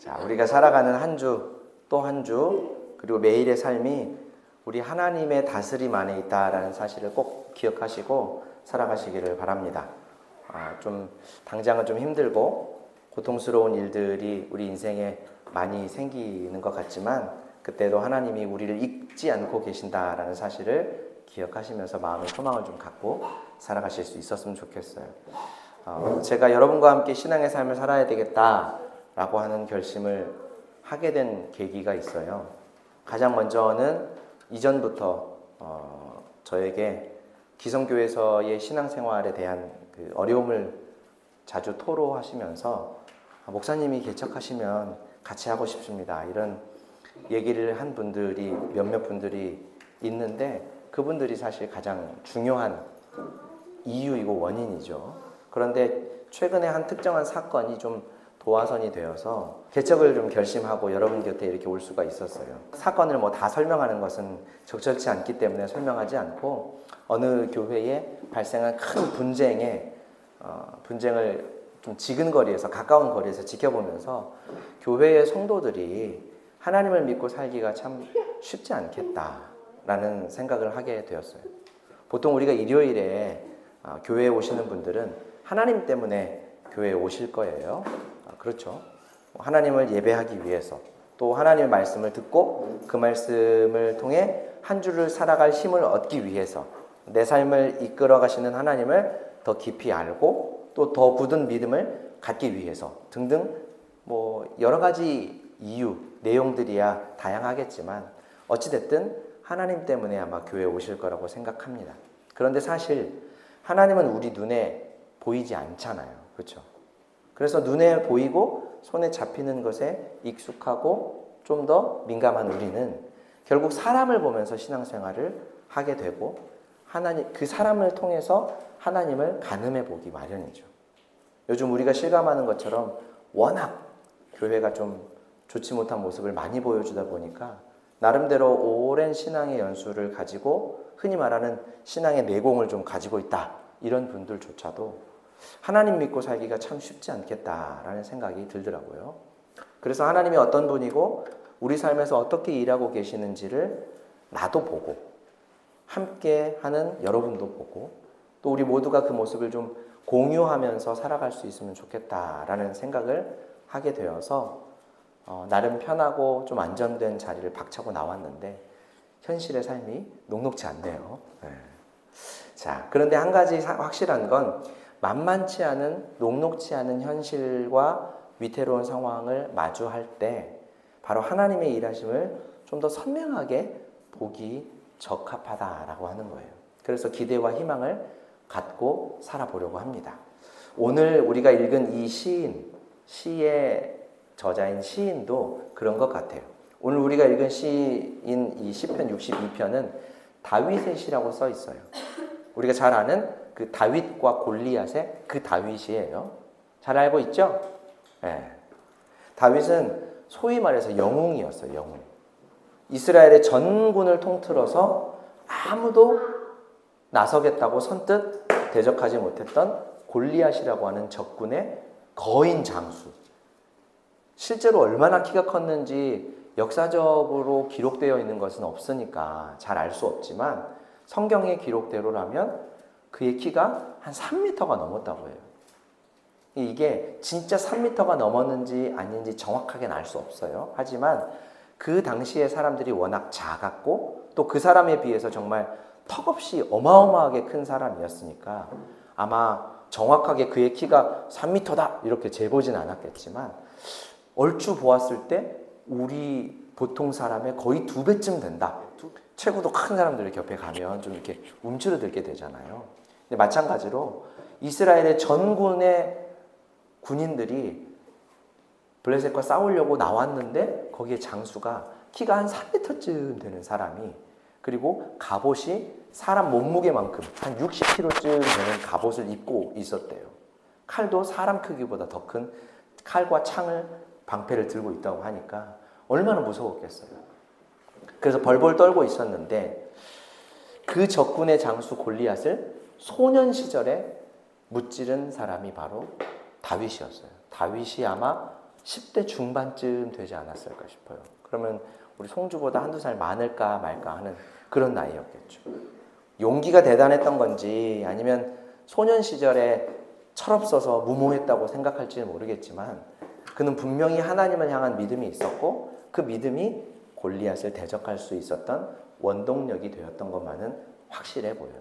자, 우리가 살아가는 한 주 또 한 주 그리고 매일의 삶이 우리 하나님의 다스림 안에 있다라는 사실을 꼭 기억하시고 살아가시기를 바랍니다. 좀 당장은 좀 힘들고 고통스러운 일들이 우리 인생에 많이 생기는 것 같지만 그때도 하나님이 우리를 잊지 않고 계신다라는 사실을 기억하시면서 마음의 소망을 좀 갖고 살아가실 수 있었으면 좋겠어요. 제가 여러분과 함께 신앙의 삶을 살아야 되겠다라고 하는 결심을 하게 된 계기가 있어요. 가장 먼저는 이전부터 저에게 기성교회에서의 신앙생활에 대한 그 어려움을 자주 토로하시면서 목사님이 개척하시면 같이 하고 싶습니다. 이런 얘기를 한 분들이 몇몇 분들이 있는데 그분들이 사실 가장 중요한 이유이고 원인이죠. 그런데 최근에 한 특정한 사건이 좀 도화선이 되어서 개척을 좀 결심하고 여러분 곁에 이렇게 올 수가 있었어요. 사건을 뭐 다 설명하는 것은 적절치 않기 때문에 설명하지 않고 어느 교회에 발생한 큰 분쟁을 좀 지근거리에서 가까운 거리에서 지켜보면서 교회의 성도들이 하나님을 믿고 살기가 참 쉽지 않겠다라는 생각을 하게 되었어요. 보통 우리가 일요일에 교회에 오시는 분들은 하나님 때문에 교회에 오실 거예요. 그렇죠. 하나님을 예배하기 위해서 또 하나님의 말씀을 듣고 그 말씀을 통해 한 주를 살아갈 힘을 얻기 위해서 내 삶을 이끌어 가시는 하나님을 더 깊이 알고 또 더 굳은 믿음을 갖기 위해서 등등 뭐 여러 가지 이유, 내용들이야 다양하겠지만 어찌됐든 하나님 때문에 아마 교회에 오실 거라고 생각합니다. 그런데 사실 하나님은 우리 눈에 보이지 않잖아요. 그렇죠? 그래서 눈에 보이고 손에 잡히는 것에 익숙하고 좀 더 민감한 우리는 결국 사람을 보면서 신앙생활을 하게 되고 그 사람을 통해서 하나님을 가늠해 보기 마련이죠. 요즘 우리가 실감하는 것처럼 워낙 교회가 좀 좋지 못한 모습을 많이 보여주다 보니까 나름대로 오랜 신앙의 연수를 가지고 흔히 말하는 신앙의 내공을 좀 가지고 있다. 이런 분들조차도 하나님 믿고 살기가 참 쉽지 않겠다라는 생각이 들더라고요. 그래서 하나님이 어떤 분이고 우리 삶에서 어떻게 일하고 계시는지를 나도 보고 함께 하는 여러분도 보고 또 우리 모두가 그 모습을 좀 공유하면서 살아갈 수 있으면 좋겠다라는 생각을 하게 되어서 나름 편하고 좀 안정된 자리를 박차고 나왔는데 현실의 삶이 녹록지 않네요. 네. 자, 그런데 한 가지 확실한 건 만만치 않은 녹록지 않은 현실과 위태로운 상황을 마주할 때 바로 하나님의 일하심을 좀 더 선명하게 보기 적합하다라고 하는 거예요. 그래서 기대와 희망을 갖고 살아보려고 합니다. 오늘 우리가 읽은 이 시의 저자인 시인도 그런 것 같아요. 오늘 우리가 읽은 시인 이 시편 62편은 다윗의 시라고 써 있어요. 우리가 잘 아는 그 다윗과 골리앗의 그 다윗이에요. 잘 알고 있죠? 네. 다윗은 소위 말해서 영웅이었어요. 영웅. 이스라엘의 전군을 통틀어서 아무도 나서겠다고 선뜻 대적하지 못했던 골리앗이라고 하는 적군의 거인 장수. 실제로 얼마나 키가 컸는지 역사적으로 기록되어 있는 것은 없으니까 잘 알 수 없지만 성경의 기록대로라면 그의 키가 한 3m가 넘었다고 해요. 이게 진짜 3m가 넘었는지 아닌지 정확하게는 알 수 없어요. 하지만 그 당시의 사람들이 워낙 작았고 또 그 사람에 비해서 정말 턱없이 어마어마하게 큰 사람이었으니까 아마 정확하게 그의 키가 3m다 이렇게 재보진 않았겠지만 얼추 보았을 때 우리 보통 사람의 거의 2배쯤 된다. 체구도 큰 사람들 곁에 가면 좀 이렇게 움츠러들게 되잖아요. 근데 마찬가지로 이스라엘의 전군의 군인들이 블레셋과 싸우려고 나왔는데 거기에 장수가 키가 한 3m쯤 되는 사람이 그리고 갑옷이 사람 몸무게만큼 한 60kg쯤 되는 갑옷을 입고 있었대요. 칼도 사람 크기보다 더 큰 칼과 창을 방패를 들고 있다고 하니까 얼마나 무서웠겠어요. 그래서 벌벌 떨고 있었는데 그 적군의 장수 골리앗을 소년 시절에 무찌른 사람이 바로 다윗이었어요. 다윗이 아마 10대 중반쯤 되지 않았을까 싶어요. 그러면 우리 송주보다 한두 살 많을까 말까 하는 그런 나이였겠죠. 용기가 대단했던 건지 아니면 소년 시절에 철없어서 무모했다고 생각할지는 모르겠지만 그는 분명히 하나님을 향한 믿음이 있었고 그 믿음이 골리앗을 대적할 수 있었던 원동력이 되었던 것만은 확실해 보여요.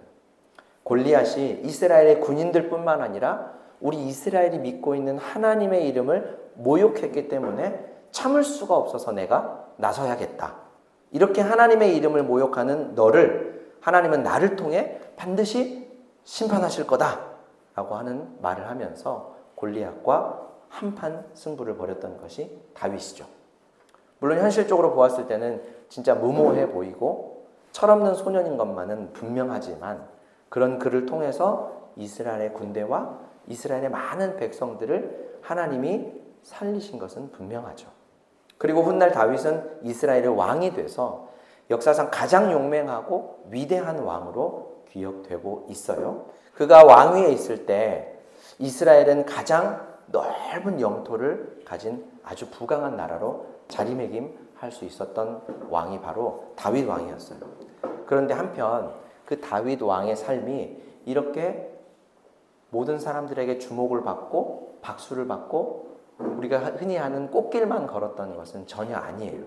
골리앗이 이스라엘의 군인들뿐만 아니라 우리 이스라엘이 믿고 있는 하나님의 이름을 모욕했기 때문에 참을 수가 없어서 내가 나서야겠다. 이렇게 하나님의 이름을 모욕하는 너를 하나님은 나를 통해 반드시 심판하실 거다 라고 하는 말을 하면서 골리앗과 한판 승부를 벌였던 것이 다윗이죠. 물론 현실적으로 보았을 때는 진짜 무모해 보이고 철없는 소년인 것만은 분명하지만 그런 그를 통해서 이스라엘의 군대와 이스라엘의 많은 백성들을 하나님이 살리신 것은 분명하죠. 그리고 훗날 다윗은 이스라엘의 왕이 돼서 역사상 가장 용맹하고 위대한 왕으로 기억되고 있어요. 그가 왕위에 있을 때 이스라엘은 가장 넓은 영토를 가진 아주 부강한 나라로 자리매김할 수 있었던 왕이 바로 다윗 왕이었어요. 그런데 한편 그 다윗 왕의 삶이 이렇게 모든 사람들에게 주목을 받고 박수를 받고 우리가 흔히 하는 꽃길만 걸었던 것은 전혀 아니에요.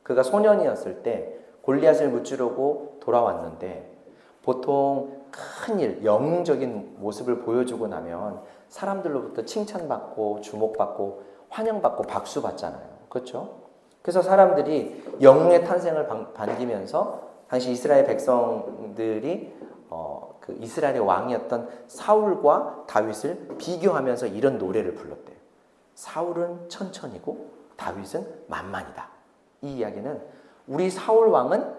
그가 소년이었을 때 골리앗을 무찌르고 돌아왔는데 보통 큰일, 영웅적인 모습을 보여주고 나면 사람들로부터 칭찬받고 주목받고 환영받고 박수받잖아요. 그렇죠? 그래서 사람들이 영웅의 탄생을 반기면서 당시 이스라엘 백성들이 그 이스라엘의 왕이었던 사울과 다윗을 비교하면서 이런 노래를 불렀대요. 사울은 천천히고 다윗은 만만이다. 이 이야기는 우리 사울 왕은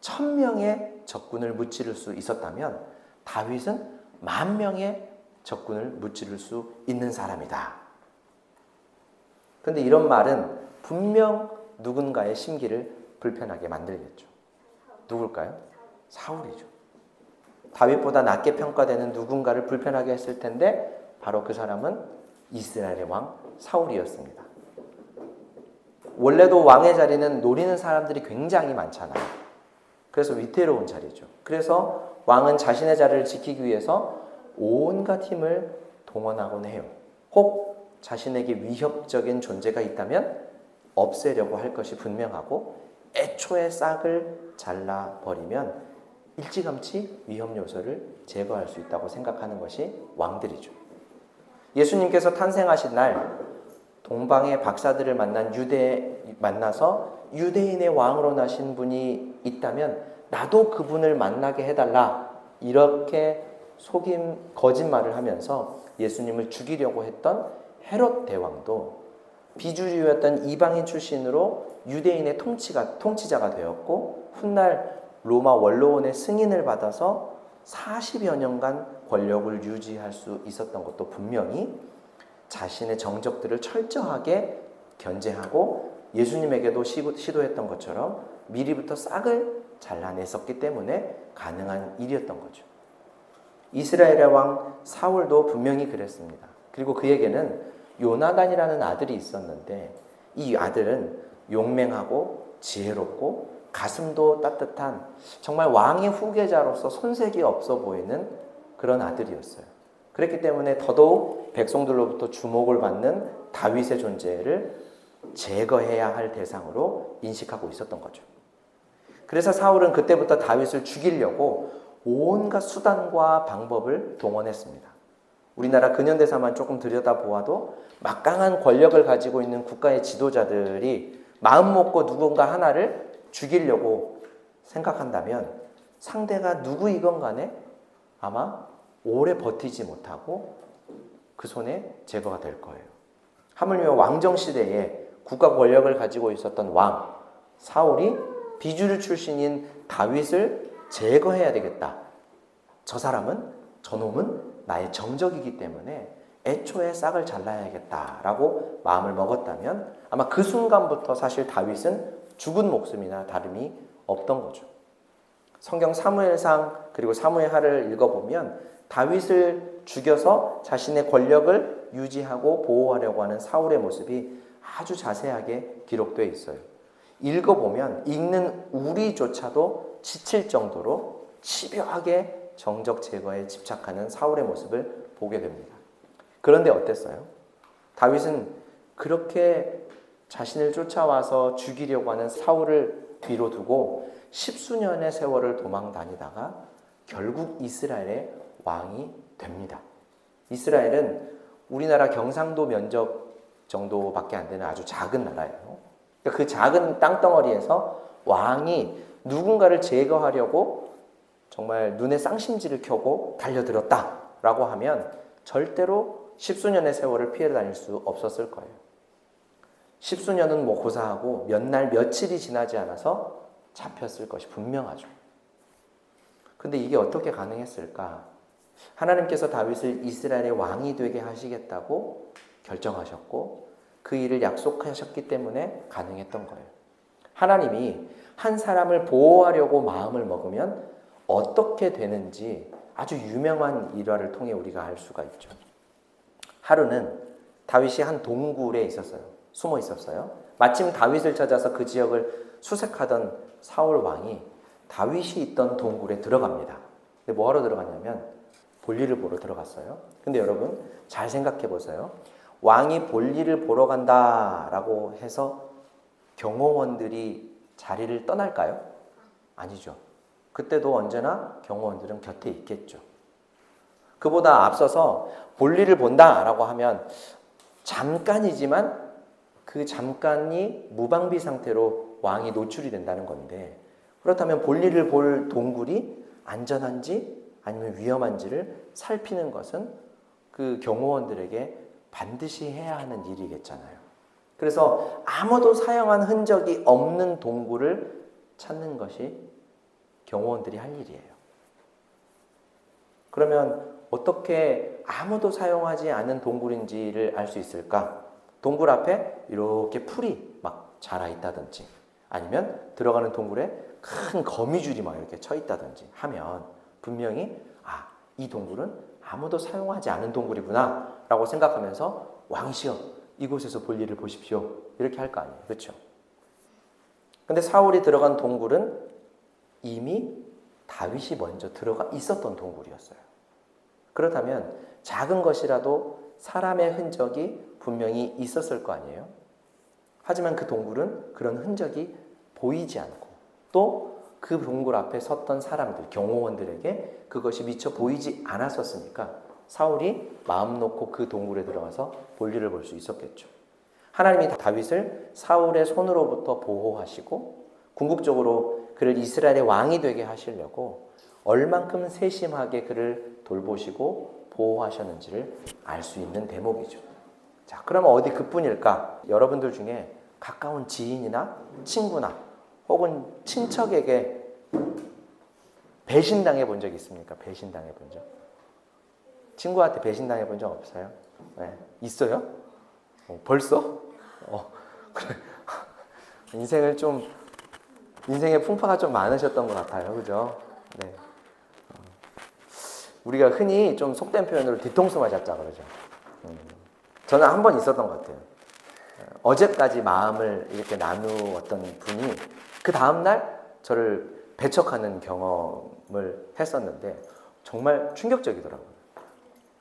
1000명의 적군을 무찌를 수 있었다면 다윗은 10,000명의 적군을 무찌를 수 있는 사람이다. 그런데 이런 말은 분명 누군가의 심기를 불편하게 만들겠죠. 누굴까요? 사울이죠. 다윗보다 낮게 평가되는 누군가를 불편하게 했을 텐데 바로 그 사람은 이스라엘의 왕 사울이었습니다. 원래도 왕의 자리는 노리는 사람들이 굉장히 많잖아요. 그래서 위태로운 자리죠. 그래서 왕은 자신의 자리를 지키기 위해서 온갖 힘을 동원하곤 해요. 혹 자신에게 위협적인 존재가 있다면 없애려고 할 것이 분명하고 애초에 싹을 잘라버리면 일찌감치 위험 요소를 제거할 수 있다고 생각하는 것이 왕들이죠. 예수님께서 탄생하신 날 동방의 박사들을 만나서 유대인의 왕으로 나신 분이 있다면 나도 그분을 만나게 해달라 이렇게 거짓말을 하면서 예수님을 죽이려고 했던 헤롯 대왕도 비주류였던 이방인 출신으로 유대인의 통치자가 되었고 훗날 로마 원로원의 승인을 받아서 40여 년간 권력을 유지할 수 있었던 것도 분명히 자신의 정적들을 철저하게 견제하고 예수님에게도 시도했던 것처럼 미리부터 싹을 잘라냈었기 때문에 가능한 일이었던 거죠. 이스라엘의 왕 사울도 분명히 그랬습니다. 그리고 그에게는 요나단이라는 아들이 있었는데 이 아들은 용맹하고 지혜롭고 가슴도 따뜻한 정말 왕의 후계자로서 손색이 없어 보이는 그런 아들이었어요. 그렇기 때문에 더더욱 백성들로부터 주목을 받는 다윗의 존재를 제거해야 할 대상으로 인식하고 있었던 거죠. 그래서 사울은 그때부터 다윗을 죽이려고 온갖 수단과 방법을 동원했습니다. 우리나라 근현대사만 조금 들여다보아도 막강한 권력을 가지고 있는 국가의 지도자들이 마음 먹고 누군가 하나를 죽이려고 생각한다면 상대가 누구이건 간에 아마 오래 버티지 못하고 그 손에 제거가 될 거예요. 하물며 왕정시대에 국가 권력을 가지고 있었던 왕 사울이 비주류 출신인 다윗을 제거해야 되겠다. 저놈은 나의 정적이기 때문에 애초에 싹을 잘라야겠다라고 마음을 먹었다면 아마 그 순간부터 사실 다윗은 죽은 목숨이나 다름이 없던 거죠. 성경 사무엘상 그리고 사무엘하를 읽어보면 다윗을 죽여서 자신의 권력을 유지하고 보호하려고 하는 사울의 모습이 아주 자세하게 기록되어 있어요. 읽어보면 읽는 우리조차도 지칠 정도로 집요하게 정적 제거에 집착하는 사울의 모습을 보게 됩니다. 그런데 어땠어요? 다윗은 그렇게 자신을 쫓아와서 죽이려고 하는 사울을 뒤로 두고 십수년의 세월을 도망 다니다가 결국 이스라엘의 왕이 됩니다. 이스라엘은 우리나라 경상도 면적 정도밖에 안 되는 아주 작은 나라예요. 그 작은 땅덩어리에서 왕이 누군가를 제거하려고 정말 눈에 쌍심지를 켜고 달려들었다라고 하면 절대로 십수년의 세월을 피해 다닐 수 없었을 거예요. 십수년은 뭐 고사하고 몇 날 며칠이 지나지 않아서 잡혔을 것이 분명하죠. 근데 이게 어떻게 가능했을까? 하나님께서 다윗을 이스라엘의 왕이 되게 하시겠다고 결정하셨고 그 일을 약속하셨기 때문에 가능했던 거예요. 하나님이 한 사람을 보호하려고 마음을 먹으면 어떻게 되는지 아주 유명한 일화를 통해 우리가 알 수가 있죠. 하루는 다윗이 한 동굴에 있었어요. 숨어 있었어요. 마침 다윗을 찾아서 그 지역을 수색하던 사울 왕이 다윗이 있던 동굴에 들어갑니다. 근데 뭐하러 들어갔냐면 볼일을 보러 들어갔어요. 근데 여러분 잘 생각해 보세요. 왕이 볼일을 보러 간다라고 해서 경호원들이 자리를 떠날까요? 아니죠. 그때도 언제나 경호원들은 곁에 있겠죠. 그보다 앞서서 볼일을 본다라고 하면 잠깐이지만 그 잠깐이 무방비 상태로 왕이 노출이 된다는 건데, 그렇다면 볼일을 볼 동굴이 안전한지 아니면 위험한지를 살피는 것은 그 경호원들에게 반드시 해야 하는 일이겠잖아요. 그래서 아무도 사용한 흔적이 없는 동굴을 찾는 것이 경호원들이 할 일이에요. 그러면 어떻게 아무도 사용하지 않은 동굴인지를 알 수 있을까? 동굴 앞에 이렇게 풀이 막 자라 있다든지 아니면 들어가는 동굴에 큰 거미줄이 막 이렇게 쳐 있다든지 하면 분명히 이 동굴은 아무도 사용하지 않은 동굴이구나 라고 생각하면서 왕이시여 이곳에서 볼일을 보십시오 이렇게 할 거 아니에요. 그렇죠? 근데 사울이 들어간 동굴은 이미 다윗이 먼저 들어가 있었던 동굴이었어요. 그렇다면 작은 것이라도 사람의 흔적이 분명히 있었을 거 아니에요. 하지만 그 동굴은 그런 흔적이 보이지 않고 또 그 동굴 앞에 섰던 사람들, 경호원들에게 그것이 미처 보이지 않았었으니까 사울이 마음 놓고 그 동굴에 들어가서 볼일을 볼 수 있었겠죠. 하나님이 다윗을 사울의 손으로부터 보호하시고 궁극적으로 그를 이스라엘의 왕이 되게 하시려고 얼만큼 세심하게 그를 돌보시고 보호하셨는지를 알 수 있는 대목이죠. 자, 그러면 어디 그뿐일까? 여러분들 중에 가까운 지인이나 친구나 혹은 친척에게 배신당해 본 적 있습니까? 배신당해 본 적? 친구한테 배신당해 본 적 없어요? 네. 있어요? 벌써? 그래. 인생의 풍파가 좀 많으셨던 것 같아요. 그죠? 네. 우리가 흔히 좀 속된 표현으로 뒤통수 맞았자 그러죠. 저는 한 번 있었던 것 같아요. 어제까지 마음을 이렇게 나누었던 분이 그 다음날 저를 배척하는 경험을 했었는데 정말 충격적이더라고요.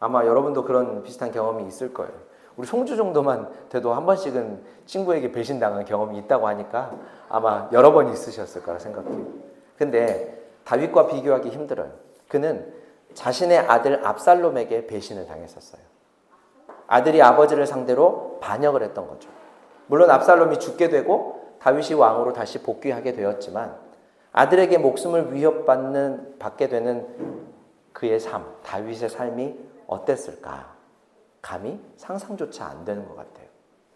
아마 여러분도 그런 비슷한 경험이 있을 거예요. 우리 송주 정도만 돼도 한 번씩은 친구에게 배신당한 경험이 있다고 하니까 아마 여러 번 있으셨을 거라 생각해요. 근데 다윗과 비교하기 힘들어요. 그는 자신의 아들 압살롬에게 배신을 당했었어요. 아들이 아버지를 상대로 반역을 했던 거죠. 물론 압살롬이 죽게 되고 다윗이 왕으로 다시 복귀하게 되었지만 아들에게 목숨을 받게 되는 그의 삶, 다윗의 삶이 어땠을까? 감히 상상조차 안 되는 것 같아요.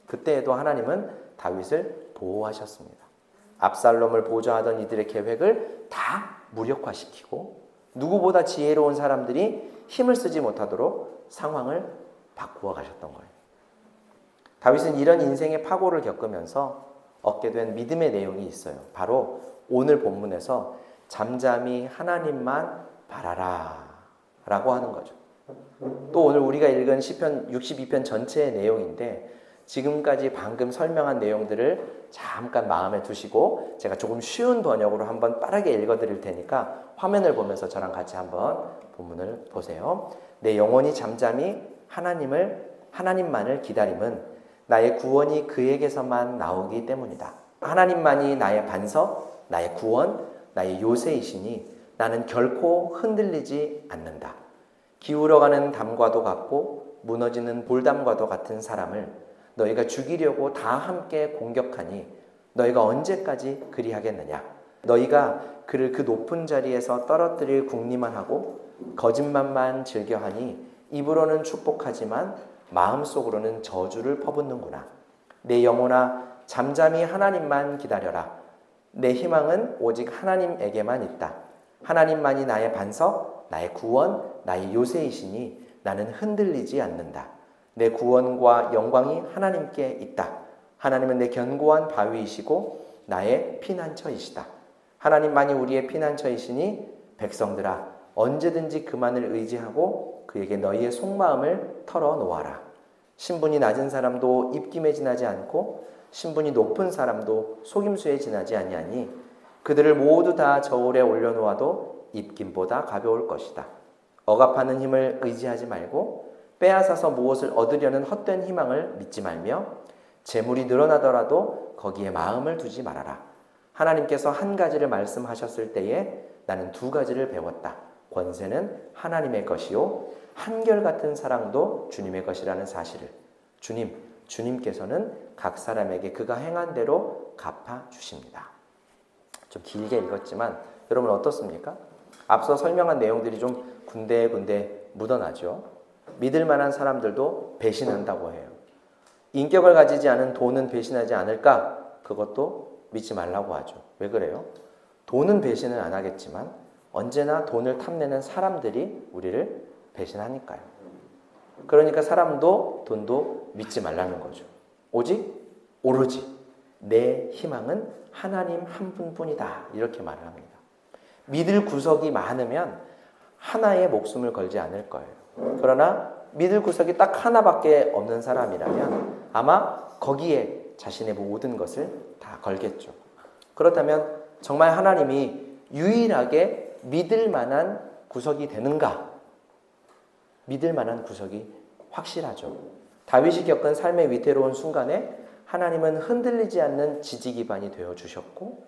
그때에도 하나님은 다윗을 보호하셨습니다. 압살롬을 보좌하던 이들의 계획을 다 무력화시키고 누구보다 지혜로운 사람들이 힘을 쓰지 못하도록 상황을 바꾸어 가셨던 거예요. 다윗은 이런 인생의 파고를 겪으면서 얻게 된 믿음의 내용이 있어요. 바로 오늘 본문에서 잠잠히 하나님만 바라라 라고 하는 거죠. 또 오늘 우리가 읽은 시편 62편 전체의 내용인데 지금까지 방금 설명한 내용들을 잠깐 마음에 두시고 제가 조금 쉬운 번역으로 한번 빠르게 읽어드릴 테니까 화면을 보면서 저랑 같이 한번 본문을 보세요. 내 영혼이 잠잠히 하나님만을 기다림은 나의 구원이 그에게서만 나오기 때문이다. 하나님만이 나의 반석, 나의 구원, 나의 요새이시니 나는 결코 흔들리지 않는다. 기울어가는 담과도 같고 무너지는 볼담과도 같은 사람을 너희가 죽이려고 다 함께 공격하니 너희가 언제까지 그리하겠느냐. 너희가 그를 그 높은 자리에서 떨어뜨릴 궁리만 하고 거짓말만 즐겨하니 입으로는 축복하지만 마음속으로는 저주를 퍼붓는구나. 내 영혼아 잠잠히 하나님만 기다려라. 내 희망은 오직 하나님에게만 있다. 하나님만이 나의 반석, 나의 구원, 나의 요새이시니 나는 흔들리지 않는다. 내 구원과 영광이 하나님께 있다. 하나님은 내 견고한 바위이시고 나의 피난처이시다. 하나님만이 우리의 피난처이시니 백성들아 언제든지 그만을 의지하고 그에게 너희의 속마음을 털어놓아라. 신분이 낮은 사람도 입김에 지나지 않고 신분이 높은 사람도 속임수에 지나지 아니하니 그들을 모두 다 저울에 올려놓아도 입김보다 가벼울 것이다. 억압하는 힘을 의지하지 말고 빼앗아서 무엇을 얻으려는 헛된 희망을 믿지 말며 재물이 늘어나더라도 거기에 마음을 두지 말아라. 하나님께서 한 가지를 말씀하셨을 때에 나는 두 가지를 배웠다. 권세는 하나님의 것이요 한결같은 사랑도 주님의 것이라는 사실을. 주님께서는 각 사람에게 그가 행한 대로 갚아주십니다. 좀 길게 읽었지만 여러분 어떻습니까? 앞서 설명한 내용들이 좀 군데군데 묻어나죠. 믿을 만한 사람들도 배신한다고 해요. 인격을 가지지 않은 돈은 배신하지 않을까? 그것도 믿지 말라고 하죠. 왜 그래요? 돈은 배신을 안 하겠지만 언제나 돈을 탐내는 사람들이 우리를 배신하니까요. 그러니까 사람도 돈도 믿지 말라는 거죠. 오로지 내 희망은 하나님 한 분뿐이다. 이렇게 말을 합니다. 믿을 구석이 많으면 하나의 목숨을 걸지 않을 거예요. 그러나 믿을 구석이 딱 하나밖에 없는 사람이라면 아마 거기에 자신의 모든 것을 다 걸겠죠. 그렇다면 정말 하나님이 유일하게 믿을 만한 구석이 되는가? 믿을 만한 구석이 확실하죠. 다윗이 겪은 삶의 위태로운 순간에 하나님은 흔들리지 않는 지지 기반이 되어주셨고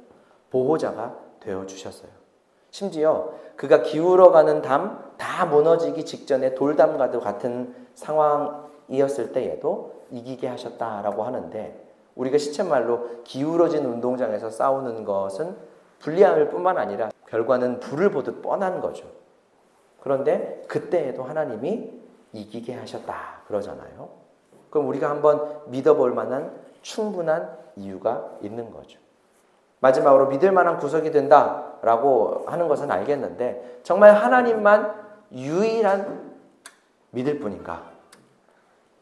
보호자가 되어주셨어요. 심지어 그가 기울어가는 담, 다 무너지기 직전에 돌담과도 같은 상황이었을 때에도 이기게 하셨다라고 하는데 우리가 시쳇말로 기울어진 운동장에서 싸우는 것은 불리함일 뿐만 아니라 결과는 불을 보듯 뻔한 거죠. 그런데 그때에도 하나님이 이기게 하셨다 그러잖아요. 그럼 우리가 한번 믿어볼 만한 충분한 이유가 있는 거죠. 마지막으로 믿을 만한 구석이 된다라고 하는 것은 알겠는데 정말 하나님만 유일한 믿을 분인가?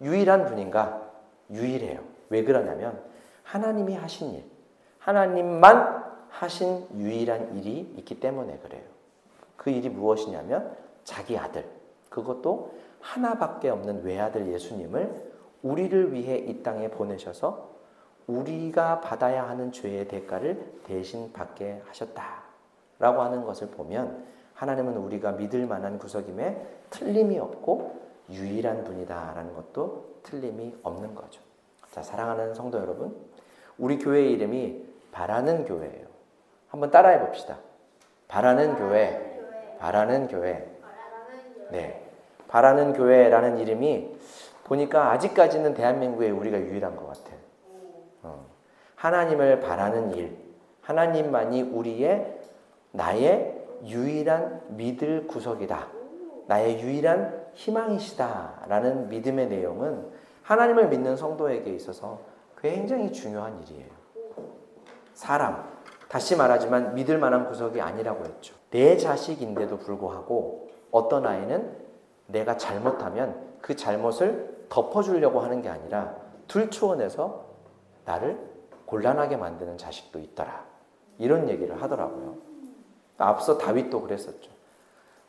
유일한 분인가? 유일해요. 왜 그러냐면 하나님이 하신 일, 하나님만 하신 유일한 일이 있기 때문에 그래요. 그 일이 무엇이냐면 자기 아들, 그것도 하나밖에 없는 외아들 예수님을 우리를 위해 이 땅에 보내셔서 우리가 받아야 하는 죄의 대가를 대신 받게 하셨다라고 하는 것을 보면 하나님은 우리가 믿을 만한 구석임에 틀림이 없고 유일한 분이다라는 것도 틀림이 없는 거죠. 자, 사랑하는 성도 여러분, 우리 교회의 이름이 바라는 교회예요. 한번 따라해 봅시다. 바라는 교회, 바라는 교회. 네, 바라는 교회라는 이름이 보니까 아직까지는 대한민국에 우리가 유일한 것 같아요. 하나님을 바라는 일, 하나님만이 나의 유일한 믿을 구석이다. 나의 유일한 희망이시다라는 믿음의 내용은 하나님을 믿는 성도에게 있어서 굉장히 중요한 일이에요. 사람, 다시 말하지만 믿을 만한 구석이 아니라고 했죠. 내 자식인데도 불구하고 어떤 아이는 내가 잘못하면 그 잘못을 덮어주려고 하는 게 아니라 들추어내서 나를 곤란하게 만드는 자식도 있더라. 이런 얘기를 하더라고요. 앞서 다윗도 그랬었죠.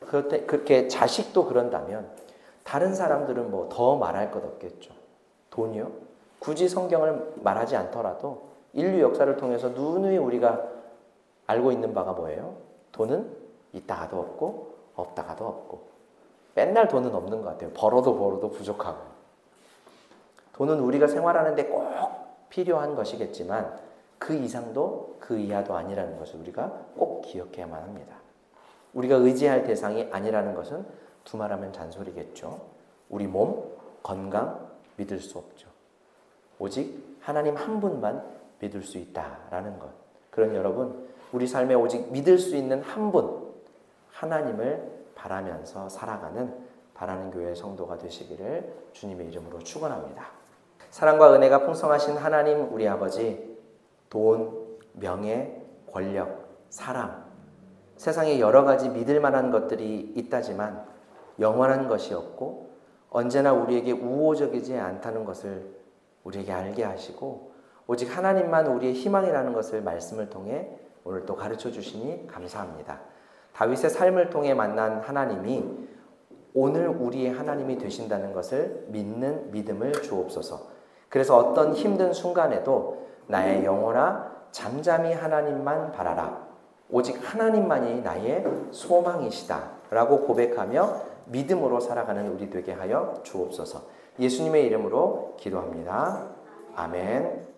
그렇게 자식도 그런다면 다른 사람들은 뭐 더 말할 것 없겠죠. 돈이요? 굳이 성경을 말하지 않더라도 인류 역사를 통해서 누누이 우리가 알고 있는 바가 뭐예요? 돈은 있다가도 없고 없다가도 없고 맨날 돈은 없는 것 같아요. 벌어도 부족하고. 돈은 우리가 생활하는데 꼭 필요한 것이겠지만 그 이상도 그 이하도 아니라는 것을 우리가 꼭 기억해야만 합니다. 우리가 의지할 대상이 아니라는 것은 두말하면 잔소리겠죠. 우리 몸, 건강 믿을 수 없죠. 오직 하나님 한 분만 믿을 수 있다라는 것. 그런 여러분, 우리 삶에 오직 믿을 수 있는 한 분, 하나님을 바라면서 살아가는 바라는 교회 성도가 되시기를 주님의 이름으로 축원합니다. 사랑과 은혜가 풍성하신 하나님 우리 아버지, 돈, 명예, 권력, 사랑, 세상에 여러 가지 믿을 만한 것들이 있다지만 영원한 것이 없고 언제나 우리에게 우호적이지 않다는 것을 우리에게 알게 하시고 오직 하나님만 우리의 희망이라는 것을 말씀을 통해 오늘 또 가르쳐 주시니 감사합니다. 다윗의 삶을 통해 만난 하나님이 오늘 우리의 하나님이 되신다는 것을 믿는 믿음을 주옵소서. 그래서 어떤 힘든 순간에도 나의 영혼아 잠잠히 하나님만 바라라. 오직 하나님만이 나의 소망이시다 라고 고백하며 믿음으로 살아가는 우리 되게 하여 주옵소서. 예수님의 이름으로 기도합니다. 아멘.